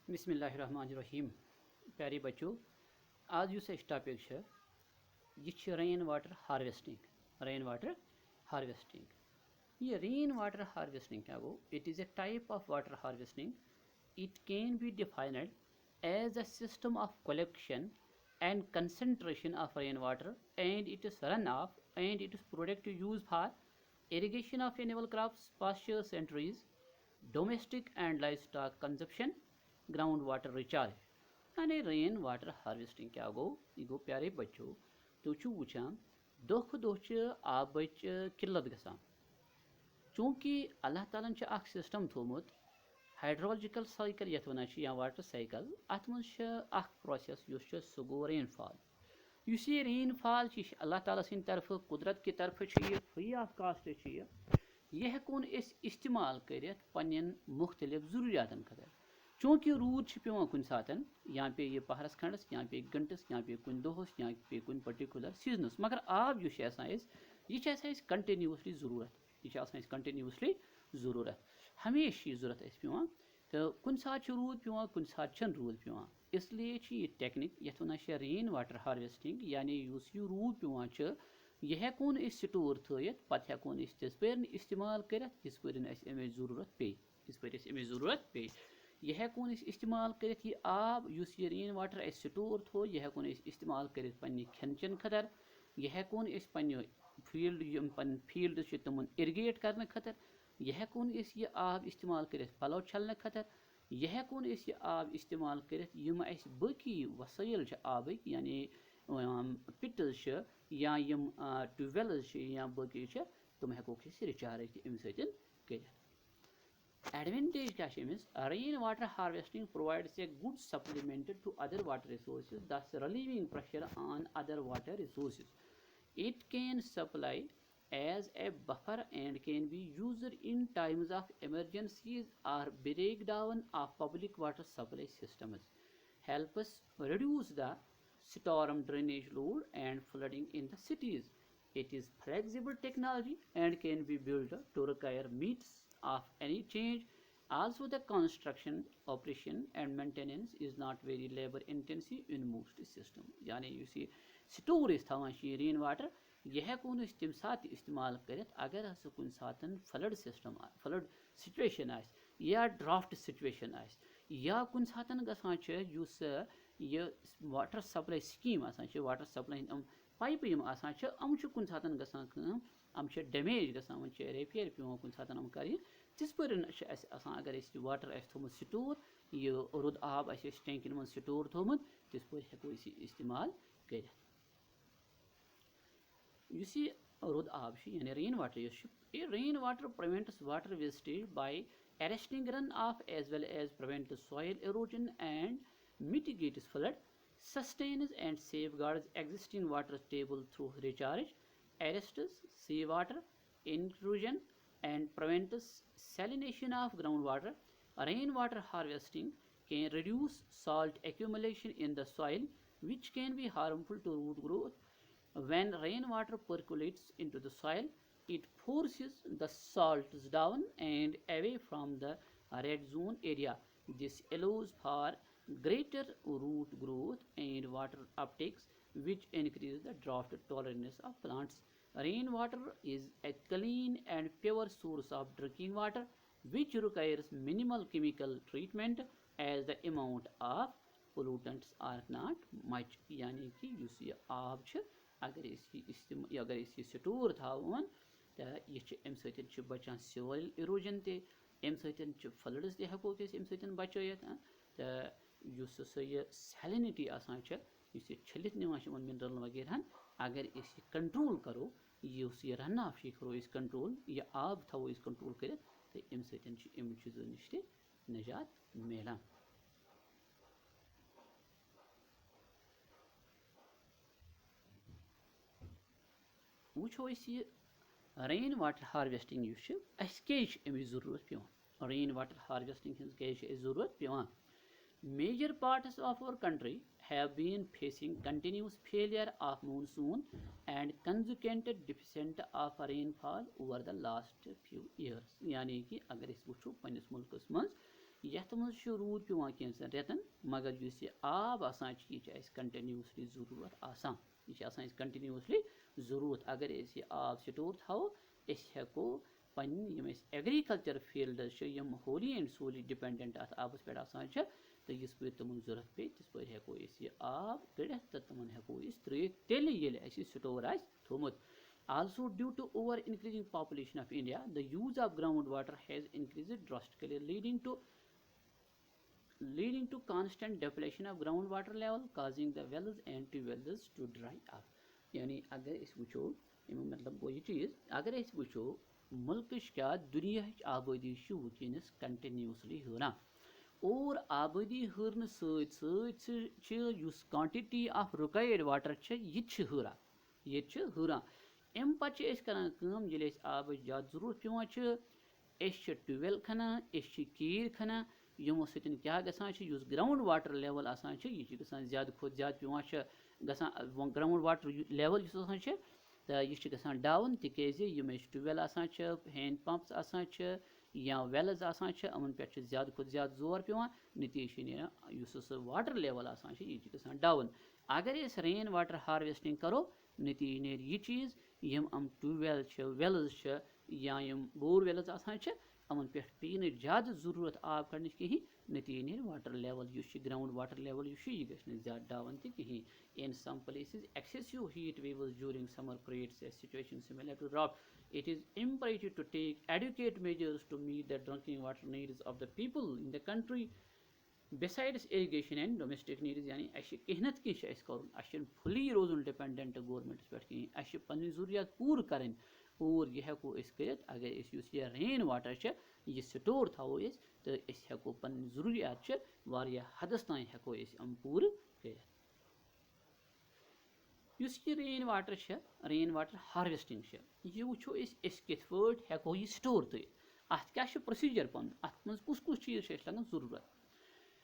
बिस्मिल्लाहिर्रहमानिर्रहीम। प्यारे बच्चों, आज युस अस टॉपिक यह रेन वाटर हार्वेस्टिंग। ये रेन वाटर हार्वेस्टिंग क्या गो? It is a type of water harvesting. It can be defined as a system of collection and concentration of rainwater and its runoff and its product used for irrigation of annual crops, pastures and trees, domestic and livestock consumption, groundwater recharge. यानी rain water harvesting क्या गो? यह गो प्यारे बच्चों, तुम वुचान दोह दोह आबच किल्लत गसान, चूँकि अल्लाह ताला अख सिस्टम थोमुत हाइड्रोलॉजिकल साइकिल यथ वनान या वाटर साइकिल, अत मज प्रोसेस सह गो रेन फॉल। ये रेन फॉल अल्लाह ताला सिंद तरफ कुदरत की तरफ फ्री ऑफ कास्ट यह हेकोन इस्तेमाल कर पन्न मुख्तलिफ ज़रूरियातन खतर। चूँकि रूद पेवान कुन सातन, या पे यह पहरस खंडस, या पे गंटस, या पे कुन दोहस, या पे कुन पर्टिकुलर सीजनस, मगर आब यह कंटिन्यूसली ज़रूरत, यह कंटिन्यूसली ज़रूरत, हमेशा ज़रूरत पेवान। तो कुन सात रूद पेवान, कुन सात रूद पेवान, इसलिए यह टेक्निक यथ वन रेन वाटर हार्वेस्टिंग, यानी यह रूद पेवान यह हेकोन स्टोर थत, पत हेकोन तिस पे इस्तेमाल कर जिस पे अमेच ज़रूरत पे। यह हेकोन इस्तेमाल कर आब यह रेन वाटर स्टोर थो, यह हेकोन इस्तेमाल कर पन्ने खेन चेन खतर, यह हेकोन पन्ने फील्ड तमन इरिगेट करने खतर, यह हेकोन यह आब इस्तेमाल कर पलो छलने खतर, यह हेकोन यह आब इस्तेमाल कर बाकी वसाइल आबिक, यानी पिट्स या यम ट्यूबवेल्स या बाकी तुम हेको रिचार्ज अम कर। Advantage क्या rain water harvesting provides a good supplement to other water resources, thus relieving pressure on other water resources. It can supply as a buffer and can be used in times of emergencies or breakdown of public water supply systems. Help us reduce the storm drainage load and flooding in the cities. It is flexible technology and can be built to require meets of any change. Also, the construction, operation and maintenance is not very labor intensive in most systems. यानी यह store थवान rain water, यह हेकोन तम सात इस्तेमाल कर अगर हसा कुन सात फ्लड सिचुएशन या ड्राफ्ट सिचुएशन या कुन सात गसान यह water supply scheme water supply pipe कुन सात गसान डैमेज गसान रिपेयर पे कुन सात कर तिस पे अगर वाटर थोमुत स्टोर, यह रुद आब टैंकन मन स्टोर थोमुत, तिस पे हेको इस्तेमाल कर। रुद आब यानी rain water prevents water wastage by arresting runoff as well as prevents soil erosion and mitigates flood, sustains and safeguards existing water table through recharge, arrests seawater intrusion and prevents salination of groundwater. Rainwater harvesting can reduce salt accumulation in the soil, which can be harmful to root growth. When rainwater percolates into the soil, it forces the salts down and away from the red zone area. This allows for greater root growth and water uptakes, which increase the drought tolerance of plants. Rainwater is a clean and pure source of drinking water, which requires minimal chemical treatment as the amount of pollutants are not much. यानी कि use यह आब अगर यह store थवन तो यह अम सत बचान सॉइल इरोजन तम सत फ्लड्स हेको अम बचत। तो सह सैलिनिटी छलित निवान मिनरल वगैरह अगर कंट्रोल करो, यह रन ऑफ करो कंट्रोल, यह आब थो कंट्रोल कर, तो अम सत चीज़ों नश निजात मिलान। वो रेन वाटर हार्वेस्टिंग अमिच ज़रूरत पेवान, रेन वाटर हार्वेस्टिंग क्या ज़रूरत पेवान। Major parts of our country have been facing continuous failure of monsoon and consequent deficit of rainfall over the last few years. यानी कि अगर वो पन्निस मुल्कस मज यथ मज रूद पेवान कैंसन रेतन मगर युस यह आब आसान यह कंटिन्यूसली जरूरत आसान यह कंटिन्यूसली जरूरत अगर यह आब स्टोर थो हेको पन्न agriculture fields wholly and solely dependent अत आबस पे आसान तो इस पे तुम जरूरत पे तिस पे हेको यह आब कड़ित तो तुम हेको त्रित तेल ये store थोमुत also due to over increasing population of India the use of groundwater has increased drastically leading to constant depletion of groundwater level causing the wells and tubewells to dry up यानी अगर इस वुचो मतलब गो यह चीज अगर इस वुचो मुल्क क्या दुनिया आबादी वुकस कंटिन्यूसली हूरान और आबादी हूरन क्वांटिटी ऑफ रिक्वायर्ड वाटर यह हूरान अम पे करान ये आब ज़्यादा जरूरत पेवान ट्यूबवेल खनान कीर खनान यमो सतन क्या गस ग्राउंड वाटर लेवल आसान यह ज़्यादा खुद ज़्यादा पेवान ग्राउंड वाटर लेवल तो यह गसान डाउन तिकेज यम ट्यूबवेल आसान हैंड पंप्स आसान या वेल्स आसान अमन पे ज़्यादा खुद ज़्यादा जोर पेवान नतीज नीर वाटर लेवल आसान यह गसान डाउन अगर रेन वाटर हार्वेस्टिंग करो नतीज नीर यह चीज़ यम ट्यूबवेल वेल्स या बोर वेल्स आसान अमन पे पे ज़्यादा जरूरत आब कड़न कहीं नतीज नीर water level ground water level यह गि ज़्यादा डाउन कहीं in some places excessive heat waves during summer creates a situation similar to drought. It is imperative to take adequate measures to meet the drinking water needs of the people in the country. Besides irrigation and domestic needs यानी कहीं ना कहीं fully रोजन dependent government पे कहीं पन्नी जरूरियात पूर करें और यह हेको कर अगर यह रेन वाटर यह स्टोर थो तो हेको पन्नी जरूरियात हदस तान हेको पूर कर रेन वाटर हार्वेस्टिंग यह वो कित पे हेको यह स्टोर थी अत क्या प्रोसीजर पन अत मज कुस चीज़ लगन जरूरत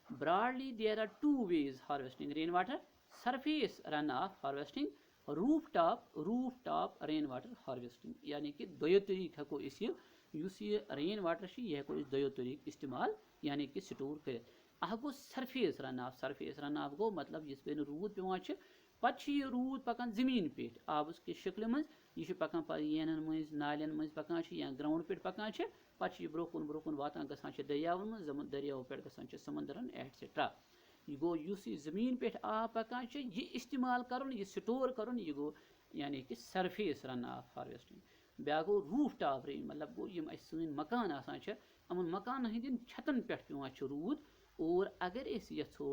broadly there are two ways harvesting rainwater surface runoff harvesting rooftop rainwater harvesting यानी कि दो तरीक हेको यह रेन वाटर यह हेको दो तरीक इस्तेमाल यानी कि स्टोर कर गो सरफेस रन ऑफ गो मतलब इस पे रूद पेवान पे रूद पकान जमीन पे आबस कि शक्ल मज यह पकान येनन मज नालियन मज पकान या ग्राउंड पे पकान पे ब्रोकुन वातान गसान दरियावन मज दरियाओ पे गसान समंदरन एटसेट्रा यह गो जमीन पे आब पकान यह इस्तेमाल कर यह स्टोर कर यह गो यानी कि सरफेस रन ऑफ हार्वेस्टिंग ब्या गो रूफ टॉप रेन मतलब गो यम सन मकान आसान अमन मकान हंदिन छतन पे पेवान रूद और अगर यथो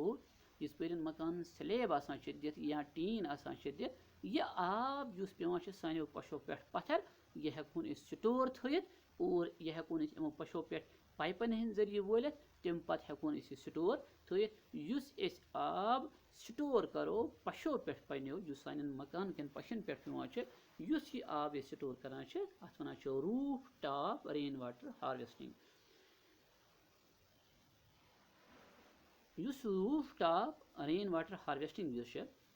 इस पे मकान स्लेब आसान दित या टीन आसान दित यह आब पेवान सानो पशो पे पत्थर यह हेकोन स्टोर थित और यह हेकोन यमो पशो पे पाइपन हंद जरिए वोलित तम पे हेकोन स्टोर थित आब स्टोर करो पशो पे पनो सान मकान कन पशन पे पेवान यह आब स्टोर करान अत one roof top rain water harvesting rooftop rainwater harvesting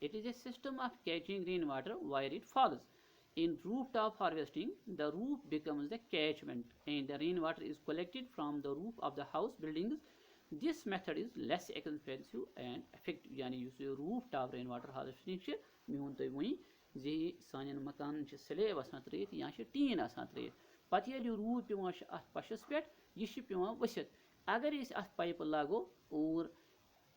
it is a system of catching rainwater where it falls. In rooftop harvesting, the roof becomes the catchment and the rainwater is collected from the roof of the house buildings. This method is less expensive and effective. यानी rooftop rainwater harvesting main तुम वही जे सान मकान slab आसान त्रित या tin आसान त्रित पत ये रूद पेवान अत पशस पे यह पेवान वसित अगर अत पाइप लागो और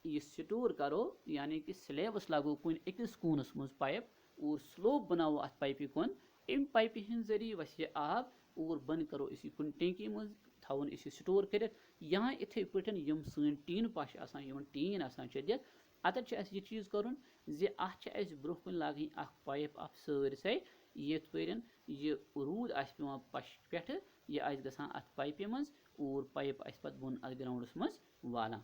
यह स्टोर करो यानी कि स्लेबस लागो कुन अकिस कूनस मज पाइप और स्लोप बनावो अत पाइपि कुन अम पाइपि हंद जरिए वस आब और बन करो कुन टेंकी मज थवन स्टोर कर यहाँ इथे पे यम सन टीन पश आसान टीन आसान दित अत यह चीज़ कर ब्रोह लागन पाइप अफ सारसे ये यह रूद पेवान पश पे यह गसान अत पाइपि मज और पाइप पे बोन अत ग्राउंडस मज वालान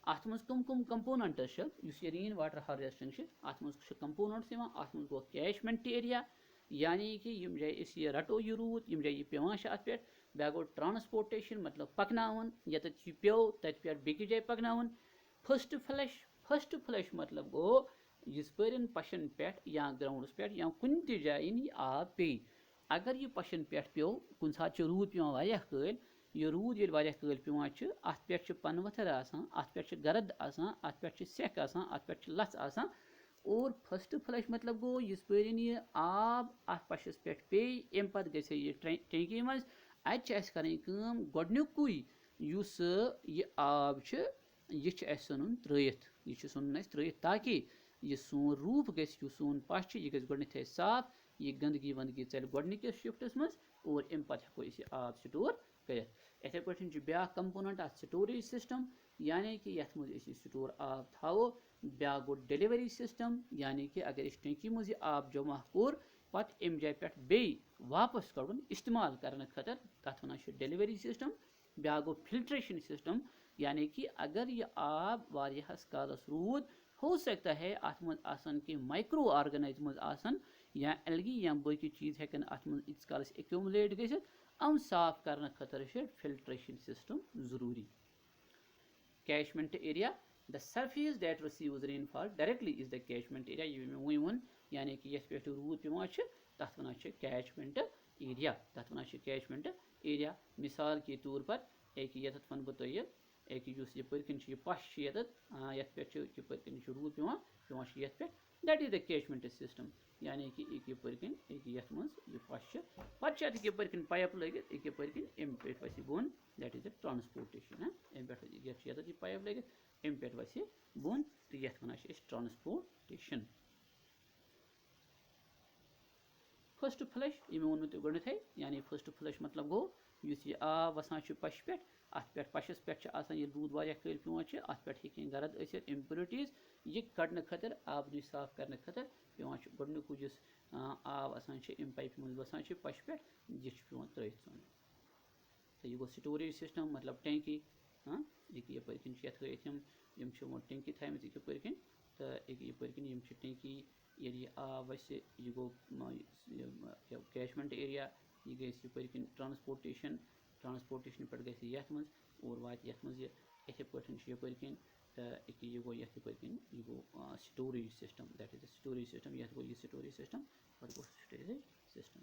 अत मज कम कंपोनेंट्स ये रेन वाटर हार्वेस्टिंग अत मज कंपोनेंट्स अत मज गो कैचमेंट एरिया यानी कि यम जाए रटो यह रूद यम जाए पेवान अत पे ब्या गो ट्रांसपोर्टेशन मतलब पकनावन यत पे तत पे बेकि जाए पकनावन फर्स्ट फ्लश मतलब गो इस पर पशन पे या ग्राउंडस पे या कुन जाए आब पे अगर यह पशन पे पे कुन सात रूद पेवान वारिया कल यह रूद ये वारिया कल पेवान छ अत पे पन वथर आसान अत पे गरद आसान अत पे सेक आसान अत पे लस आसान और फर्स्ट फ्लश मतलब गो इस पन यह आब अत पशस पे पे अम पत गई यह टैंकी मज अत करें गोडनुकुई युस यह आब यह सुन त्रित यह सुन त्रित ताकि यह सोन रूप गस सोन पश यह गस गोडनथ साफ यह गंदगी वंदगी चल गोडनिकस शिफ्टस मज और अम पे हेको यह आब स्टोर कर इथे पे ब्या कंपोनेंट अत स्टोरेज सिस्टम यानी कि ये मज स्टोर आब थो ब्या गो डिलीवरी सिस्टम यानी कि अगर टैंकी मज आब जमा कोर पत अम जाय पे बे वापस कड़न इस्तेमाल करने खतर तथ वन डिलीवरी सिस्टम ब्या गो फिल्ट्रेशन सिस्टम यानी कि अगर यह आब वारियाहस कालस रूद हो सकता है अत मज आसन कि माइक्रो ऑर्गेनाइजमस आसन या एलगी या बाकी चीज हेकन अत मज इस कालस एक्यूमुलेट गसित हम साफ करने खतर फिल्ट्रेशन सिस्टम जरूरी catchment area the surface that receives rainfall directly is the catchment area ये मैं वन यानी कि यस पे रूद पेवान तथ वन कैचमेंट एरिया तथ वन कैचमेंट एरिया मिसाल के तौर पर एक ये वन बह तुह एक यपन पश ये पे यपन रूद पेवान ये पे that is the catchment system यानी कि एक यपन एक ये पश पे यपन पाइप लगित एक यपन अम पे वस बोन दैट इज द ट्रांसपोर्टेशन अम पे पाइप लगित अम पे वस बोन तो ये वन ट्रांसपोर्टेशन फर्स्ट फ्लश ये वोन तुम गोडनथ यानी फर्स्ट फ्लश मतलब गो यह आब वसान पश पे अत पे पशस पे ये रूद वारिया कल पेवान अत पे हे गरद इम्प्योरिटीज यह कड़ने खतर आब नश साफ करने खतर पेवान गोडनुक जिस आब आसान अम पाइप मज वसान पश पे यह पेवान त्रित सन तो यह गो स्टोरेज सिस्टम मतलब टैंकी हाँ ये यपन वो टैंकी थम यपन तो यपन टैंकी ये आब वस यह गो कैचमेंट एरिया यह गई यपन ट्रांसपोर्टेशन पे गई ये मज और वात ये मज इथे पे यपन तो यह गो यपन यह गो storage system that is the storage system ये गो यह स्टोरेज सिस्टम और गो स्टोरेज सिस्टम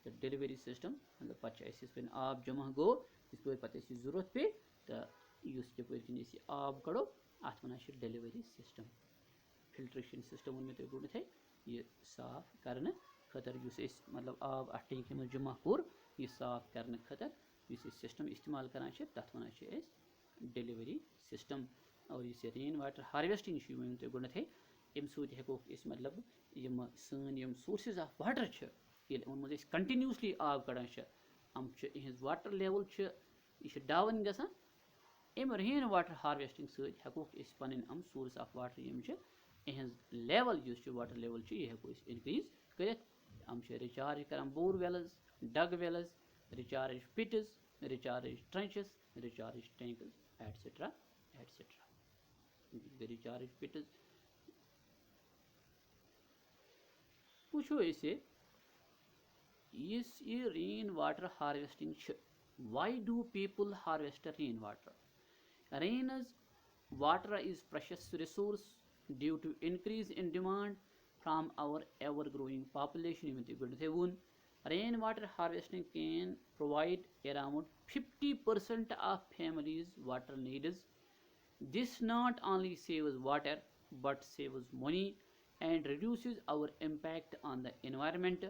तो डिलीवरी सिस्टम मतलब पे आब जमा गो इस पे जरूरत पे तो यपन आब कड़ो अत one delivery system filtration system वो तुम गोडनथ यह साफ करने खतर मतलब आब अ टैंकी मज जमा कोर यह साफ करने खतर सिस्टम इस्तेमाल करान तथ वन डिलीवरी सिस्टम और इस रेन वाटर हार्वेस्टिंग वो तुम गोडनथ अम सको मतलब यम सन सोर्सेज ऑफ वाटर उन मज कंटिन्यूसली आब कड़ान हम इहज वाटर लेवल यह डाउन गसान अम रेन वाटर हार्वेस्टिंग सको पन सोर्स ऑफ वाटर यम इहज लेवल वाटर लेवल यह हेको इनक्रीज कर हम रिचार्ज करान bore wells dug wells recharge pits recharge trenches recharge tanks etcetera etcetera recharge pits वो ये rain water harvesting why do people harvest rain water rain water is precious resource due to increase in demand from our ever growing population rain water harvesting can provide around 50% of families water needs. This not only saves water but saves money and reduces our impact on the environment.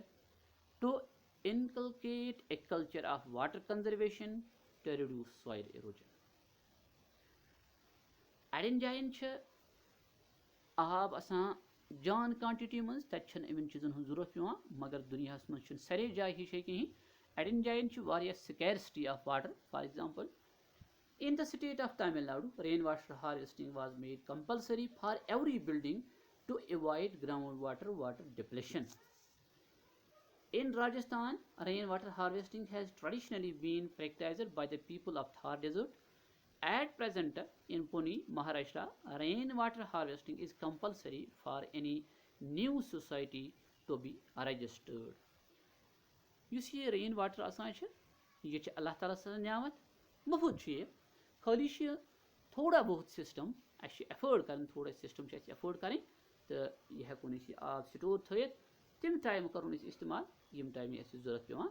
To inculcate a culture of water conservation to reduce soil erosion. अड़न जायन आब आसान जान quantity मज तक इन चीज़न हूँ जरूरत पेवान मगर दुनिया मज सारे जाय ही कहीं अड़न जायन scarcity of water for example in the state of Tamil Nadu rain water harvesting was made compulsory for every building to avoid ground water depletion. In Rajasthan, rainwater harvesting has traditionally been practiced by the people of Thar Desert. At present, in Pune, Maharashtra, rainwater harvesting is compulsory for any new society to be registered. Yus ye rainwater asan chhe, ye chhe Allah Taala san niyamat, mufut chhe, khali chhe thoda bahut system, ashe afford karan thoda system chhe afford karin, तो यह हेको आब store थयत तम time करो इस्तेमाल यम time अस जरूरत पेवान